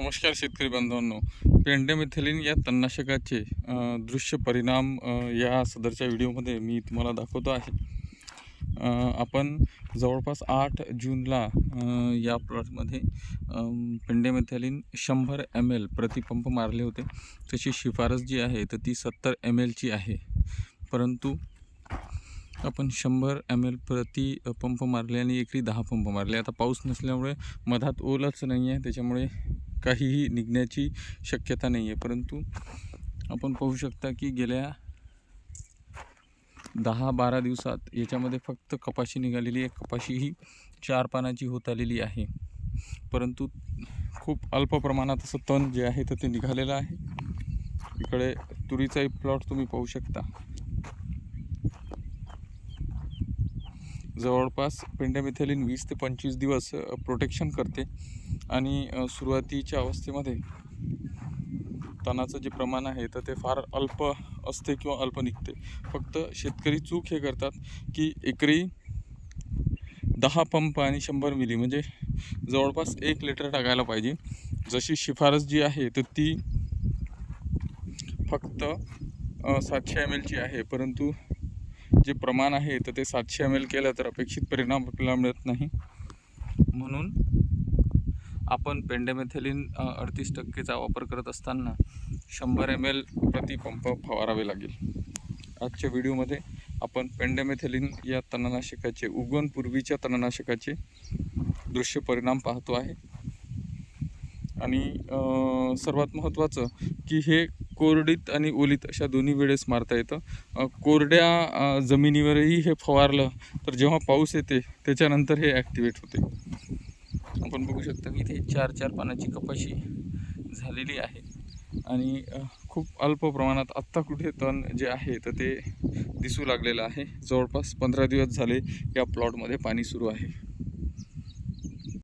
नमस्कार शेतकरी बांधवांनो. पेंडेमिथिलिन या तणनाशकाचे दृश्य परिणाम या सदरच्या व्हिडिओमध्ये मी तुम्हाला दाखवतो आहे. आपण जवळपास 8 जूनला या प्लॉटमध्ये पेंडेमिथिलिन 100 ml प्रतिपंप मारले होते. त्याची शिफारस जी आहे तर ती 70 ml ची आहे, परंतु आपण 100 ml प्रति पंप मारले आणि एकरी 10 पंप मारले. आता पाऊस नसल्यामुळे मधात ओलच नाही आहे, त्याच्यामुळे काहीही निघण्याची शक्यता नाही आहे. परंतु आपण पाहू शकता की गेल्या 10-12 दिवसात याच्यामध्ये फक्त कपाशी निघालेली आहे. कपाशी ही 4 पानाची होत आलेली आहे, परंतु खूप अल्प प्रमाणात असं तण जे आहे तर ते निघालेलं आहे. इकडे तुरीचा एक प्लॉट तुम्ही पाहू शकता. जवळपास पेंडेमिथिलिन 20 ते 25 दिवस प्रोटेक्शन करते आणि सुरुवातीच्या अवस्थेमध्ये तणाचं जे प्रमाण आहे तर ते फार अल्प असते किंवा अल्प निघते. फक्त शेतकरी चूक हे करतात की एकरी 10 पंप आणि 100 मिली म्हणजे जवळपास 1 लिटर टाकायला पाहिजे. जशी शिफारस जी आहे तर ती फक्त 700 ml ची आहे, परंतु जे प्रमाण आहे तर ते 700 ml केलं तर अपेक्षित परिणाम आपल्याला मिळत नाही. म्हणून आपण पेंडेमिथिलिन 38%चा वापर करत असताना 100 ml प्रति पंप फवारावे लागेल. आजच्या व्हिडिओमध्ये आपण पेंडेमिथिलिन या तणनाशकाचे उगवणपूर्वीच्या तणनाशकाचे दृश्य परिणाम पाहतो आहे. आणि सर्वात महत्त्वाचं की हे कोरडीत आणि ओलीत अशा दोन्ही वेळेस मारता येतं. कोरड्या जमिनीवरही हे फवारलं तर जेव्हा पाऊस येते त्याच्यानंतर हे ॲक्टिवेट होते. आपण बघू शकता की इथे 4 पानाची कपाशी झालेली आहे आणि खूप अल्प प्रमाणात आत्ता कुठे तण जे आहे तर ते दिसू लागलेलं आहे. जवळपास 15 दिवस झाले या प्लॉटमध्ये पाणी सुरू आहे.